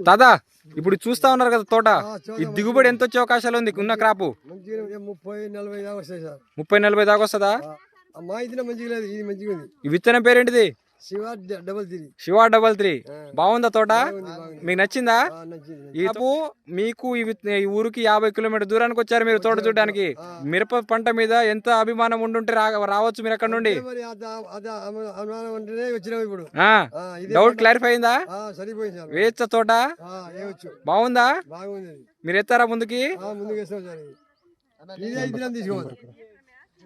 దాదా ఇప్పుడు చూస్తా ఉన్నారు కదా తోట, ఈ దిగుబడి ఎంత వచ్చే అవకాశాలు ఉంది ఉన్న క్రాప్? 30-40 దాకా వస్తాయి సార్. 30-40 దాకా వస్తుందా? మా ఇది మంచిగా లేదు, ఇది మంచిగా ఉంది. ఈ విత్తనం పేరేంటిది? శివ 33. శివ 33. బాగుందా తోట? మీకు నచ్చిందా? ఈ తోపు మీకు ఈ ఊరికి 50 కిలోమీటర్ దూరానికి వచ్చారు మీరు తోట చూడడానికి. మిరప పంట మీద ఎంత అభిమానం ఉండుంటే రావచ్చు మీరు అక్కడ నుండి. డౌట్ క్లారిఫై అయిందా? వేయచ్చా తోట? బాగుందా? మీరు ఎత్తారా ముందుకి?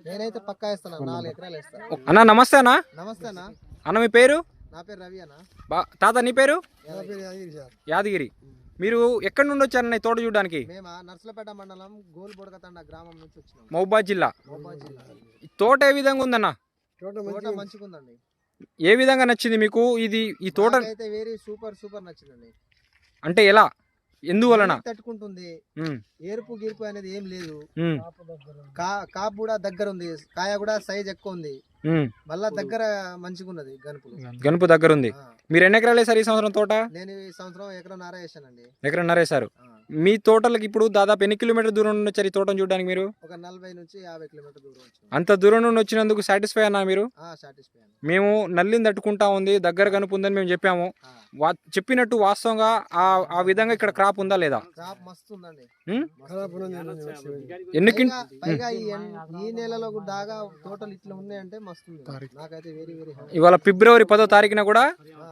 నేనైతే పక్కా ఇస్తాను, 4 ఎకరాలు ఇస్తాను. అన్నా నమస్తే అన్న. నమస్తే అన్న. అన్న మీ పేరు? నా పేరు రవి అన్న. తాత నీ పేరు? యాదగిరి. మీరు ఎక్కడి నుండి వచ్చారన్న ఈ తోట చూడడానికి? మేము నర్సలపేట మండలం గోల్బొడకతండ గ్రామం నుంచి వచ్చినాం, మహబూబాద్ జిల్లా. ఈ తోట ఏ విధంగా ఉందన్న? తోట మంచిగా ఉందండి. ఏ విధంగా నచ్చింది మీకు ఇది? ఈ తోట అయితే వెరీ సూపర్ నచ్చిందండి. అంటే ఎలా, ఎందువలన? తట్టుకుంటుంది, ఏరుపు గిరుపు అనేది ఏం లేదు. కాపు కూడా దగ్గర ఉంది, కాయ కూడా సైజ్ ఎక్కువ ఉంది, మళ్ళా దగ్గర మంచిగా ఉన్నది. గనుపు దగ్గర ఉంది. మీరు ఎన్ని ఎకరాలు వేసారు ఈ సంవత్సరం తోట? నేను ఈ సంవత్సరం 1.5 ఎకరం వేసానండి. 1.5 ఎకరం వేసారు. మీ తోటలకు ఇప్పుడు దాదాపు ఎన్ని కిలోమీటర్ దూరం నుండి వచ్చారు ఈ తోటను చూడడానికి మీరు? ఒక 40 నుంచి 50 కిలోమీటర్ దూరం వచ్చాను. అంత దూరం నుండి వచ్చినందుకు సాటిస్ఫై అన్నా మీరు? సాటిస్ఫై. మేము నల్లిని తట్టుకుంటా ఉంది, దగ్గర కనుపు ఉందని మేము చెప్పాము. చెప్పినట్టు వాస్తవంగా ఆ విధంగా ఇక్కడ క్రాప్ ఉందా లేదా? క్రాప్ మస్తు ఉందండి. పైగా ఈ నెలలో దాగా తోటలు ఇట్లా ఉన్నాయంటే మస్తు ఉంది. నాకైతే వెరీ ఇవాళ ఫిబ్రవరి 10వ తారీఖున కూడా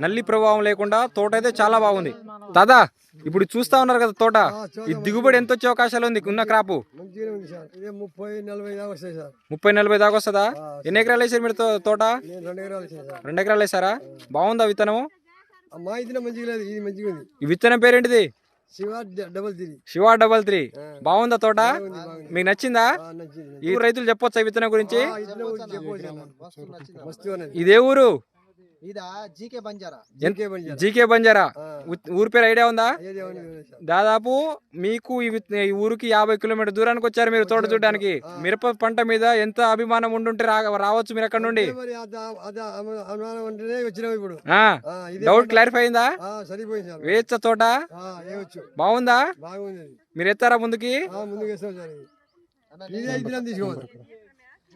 నల్లి ప్రభావం లేకుండా తోట అయితే చాలా బాగుంది. దాదా ఇప్పుడు చూస్తా ఉన్నారు కదా తోట, ఈ దిగుబడి ఎంత వచ్చే అవకాశాలు ఉంది ఉన్న క్రాప్? 30-40 దాకా వస్తాయి సార్. 30-40 దాకా వస్తుందా? ఎన్ని ఎకరాలు వేసారు మీరు తోట? 2 ఎకరాలు వేసారా? బాగుందా విత్తనము? మా ఇది మంచిగా లేదు, ఇది మంచిగా ఉంది. ఈ విత్తనం పేరేంటిది? శివ 33. శివ 33. బాగుందా తోట? మీకు నచ్చిందా? ఈ రైతులు చెప్పొచ్చా ఈ విత్తనం గురించి? ఇదే ఊరు? జీకే బంజారా. ఊరి పేరు ఐడియా ఉందా? దాదాపు మీకు ఈ ఊరికి 50 కిలోమీటర్ దూరానికి వచ్చారు మీరు తోట చూడడానికి. మిరప పంట మీద ఎంత అభిమానం ఉండుంటే రావచ్చు మీరు అక్కడ నుండి. డౌట్ క్లారిఫై అయిందా? వేయచ్చా తోట? బాగుందా? మీరు ఎత్తారా ముందుకి?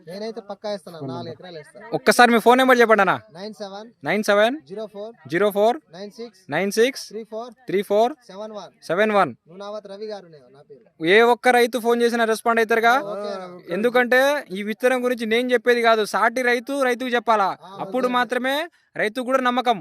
నేనైతే పక్కా ఇస్తాను, 4 ఎకరాలు ఇస్తాను. ఒక్కసారి మీ ఫోన్ నెంబర్ చెప్పండి అన్న. 97049696343471. రవి గారు నా పేరు. ఏ ఒక్క రైతు ఫోన్ చేసినా రెస్పాండ్ అవుతారుగా. ఎందుకంటే ఈ విత్తనం గురించి నేను చెప్పేది కాదు, సాటి రైతుకు చెప్పాలా, అప్పుడు మాత్రమే రైతు కూడా నమ్మకం.